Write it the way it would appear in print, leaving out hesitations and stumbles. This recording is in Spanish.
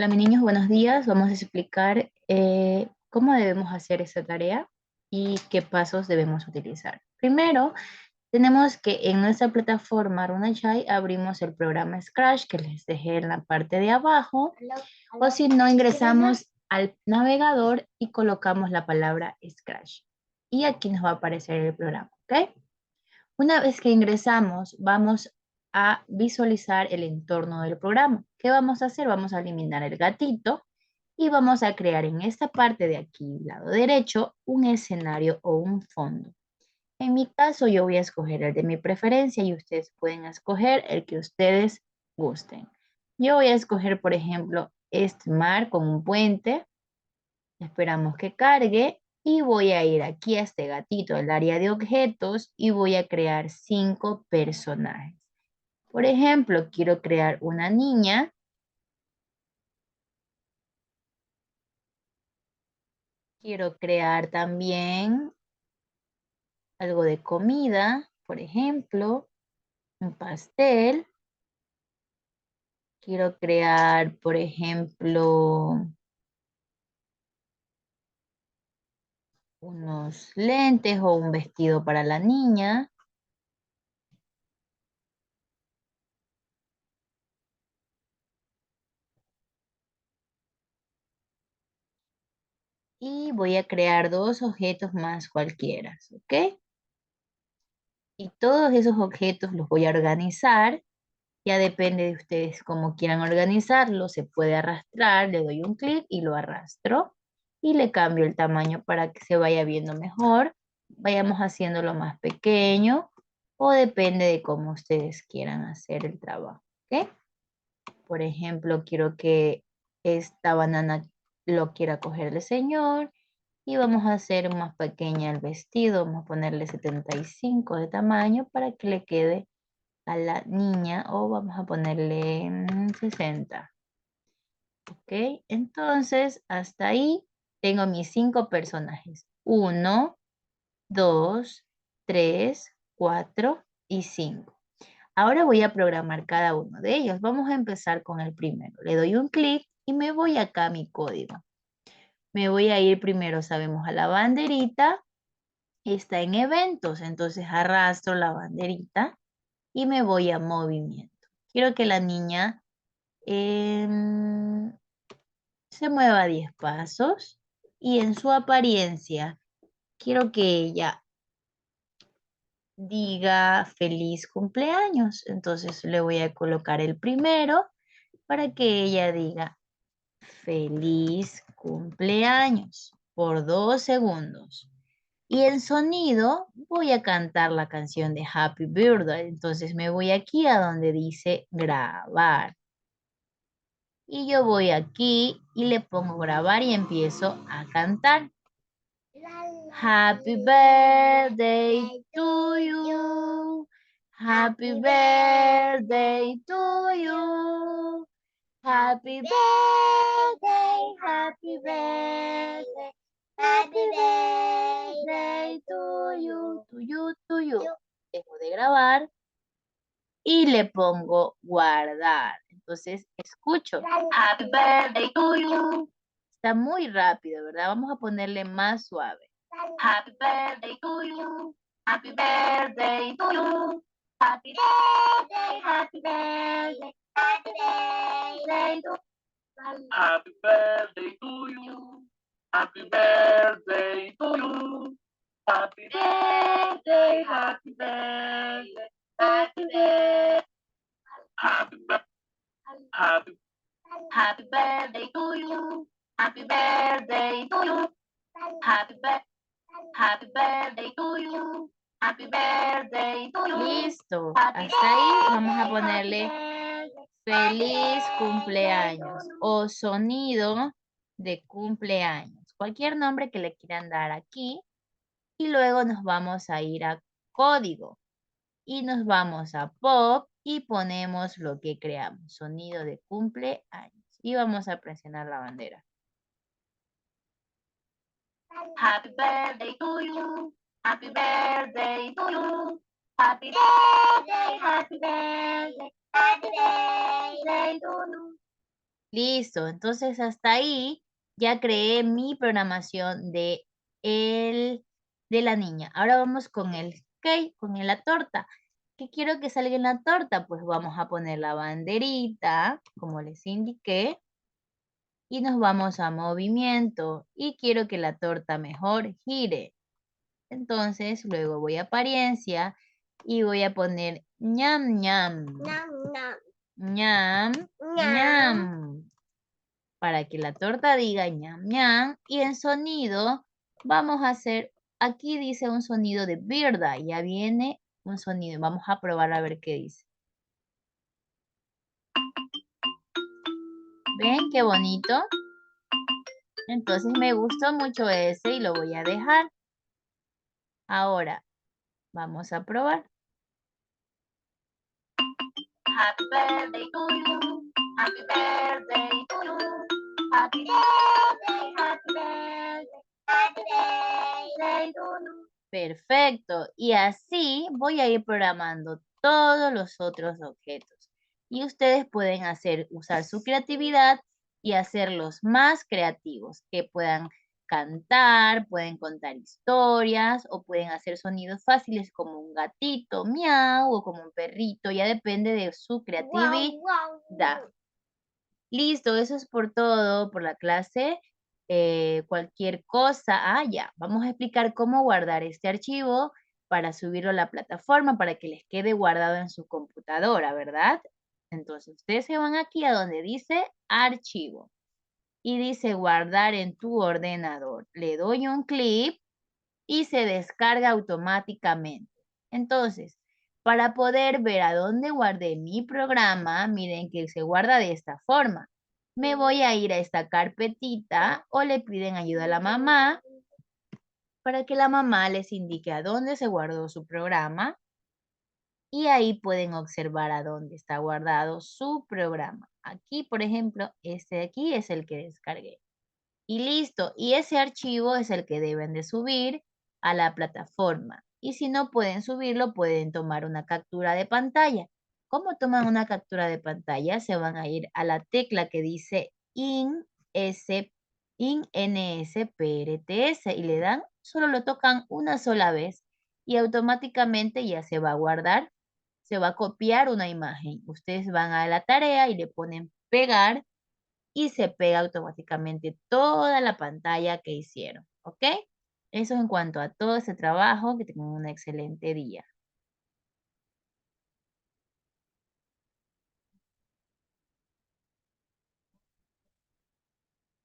Hola, mis niños, buenos días. Vamos a explicar cómo debemos hacer esta tarea y qué pasos debemos utilizar. Primero, tenemos que en nuestra plataforma Runachai abrimos el programa Scratch que les dejé en la parte de abajo, o si no, ingresamos al navegador y colocamos la palabra Scratch. Y aquí nos va a aparecer el programa, ¿ok? Una vez que ingresamos, vamos a visualizar el entorno del programa. ¿Qué vamos a hacer? Vamos a eliminar el gatito y vamos a crear en esta parte de aquí, lado derecho, un escenario o un fondo. En mi caso, yo voy a escoger el de mi preferencia y ustedes pueden escoger el que ustedes gusten. Yo voy a escoger, por ejemplo, este mar con un puente. Esperamos que cargue y voy a ir aquí a este gatito, el área de objetos, y voy a crear 5 personajes. Por ejemplo, quiero crear una niña. Quiero crear también algo de comida, por ejemplo, un pastel. Quiero crear, por ejemplo, unos lentes o un vestido para la niña. Y voy a crear 2 objetos más cualquiera, ¿ok? Y todos esos objetos los voy a organizar. Ya depende de ustedes cómo quieran organizarlo. Se puede arrastrar, le doy un clic y lo arrastro. Y le cambio el tamaño para que se vaya viendo mejor. Vayamos haciéndolo más pequeño. O depende de cómo ustedes quieran hacer el trabajo. ¿Ok? Por ejemplo, quiero que esta banana lo quiera coger el señor. Y vamos a hacer más pequeña el vestido. Vamos a ponerle 75 de tamaño para que le quede a la niña, o vamos a ponerle 60. Ok, entonces hasta ahí tengo mis 5 personajes. 1, 2, 3, 4 y 5. Ahora voy a programar cada uno de ellos. Vamos a empezar con el primero. Le doy un clic y me voy acá a mi código. Me voy a ir primero, sabemos, a la banderita. Está en eventos, entonces arrastro la banderita y me voy a movimiento. Quiero que la niña em, se mueva 10 pasos y en su apariencia quiero que ella diga feliz cumpleaños. Entonces le voy a colocar el primero para que ella diga feliz cumpleaños por 2 segundos. Y el sonido, voy a cantar la canción de Happy Birthday. Entonces me voy aquí a donde dice grabar. Y yo voy aquí y le pongo grabar y empiezo a cantar. Happy birthday to you. Happy birthday to you. Happy birthday, happy birthday. Happy birthday to you, to you. Dejo de grabar y le pongo guardar. Entonces escucho. Happy birthday to you. Está muy rápido, ¿verdad? Vamos a ponerle más suave. Happy birthday to you. Happy birthday to you. Happy birthday, happy birthday, happy birthday to you. Happy birthday to you. Happy birthday to you. Happy birthday, happy birthday, happy birthday. Happy birthday. Happy, happy birthday to you. Happy birthday to you. Happy birthday. Happy birthday to you. Happy birthday to you. Listo. Hasta ahí vamos a ponerle feliz cumpleaños o sonido de cumpleaños. Cualquier nombre que le quieran dar aquí. Y luego nos vamos a ir a código. Y nos vamos a pop y ponemos lo que creamos. Sonido de cumpleaños. Y vamos a presionar la bandera. Happy birthday to you. Happy birthday to you. Happy birthday, happy birthday, happy birthday to you. Listo, entonces hasta ahí ya creé mi programación de la niña. Ahora vamos con el cake, la torta. ¿Qué quiero que salga en la torta? Pues vamos a poner la banderita, como les indiqué, y nos vamos a movimiento. Y quiero que la torta mejor gire. Entonces, luego voy a apariencia y voy a poner ñam ñam, Nam, nam, ñam ñam. ñam, para que la torta diga ñam ñam. Y en sonido vamos a hacer, aquí dice un sonido de birda, ya viene un sonido, vamos a probar a ver qué dice. ¿Ven qué bonito? Entonces me gustó mucho ese y lo voy a dejar. Ahora vamos a probar. Happy birthday to you. Happy birthday to you. Happy birthday, happy birthday, happy birthday to you. Perfecto. Y así voy a ir programando todos los otros objetos. Y ustedes pueden usar su creatividad y hacerlos más creativos, que puedan cantar, pueden contar historias o pueden hacer sonidos fáciles como un gatito, miau, o como un perrito, ya depende de su creatividad. Guau, guau. Listo, eso es por todo, por la clase. Cualquier cosa, ya, vamos a explicar cómo guardar este archivo para subirlo a la plataforma para que les quede guardado en su computadora, ¿verdad? Entonces, ustedes se van aquí a donde dice archivo y dice guardar en tu ordenador. Le doy un clic y se descarga automáticamente. Entonces, para poder ver a dónde guardé mi programa, miren que se guarda de esta forma. Me voy a ir a esta carpetita o le piden ayuda a la mamá para que la mamá les indique a dónde se guardó su programa y ahí pueden observar a dónde está guardado su programa. Aquí, por ejemplo, este de aquí es el que descargué. Y listo. Y ese archivo es el que deben de subir a la plataforma. Y si no pueden subirlo, pueden tomar una captura de pantalla. ¿Cómo toman una captura de pantalla? Se van a ir a la tecla que dice NSPRTS y le dan, solo lo tocan una sola vez y automáticamente ya se va a guardar, se va a copiar una imagen. Ustedes van a la tarea y le ponen pegar y se pega automáticamente toda la pantalla que hicieron, ¿ok? Eso en cuanto a todo ese trabajo, que tengan un excelente día.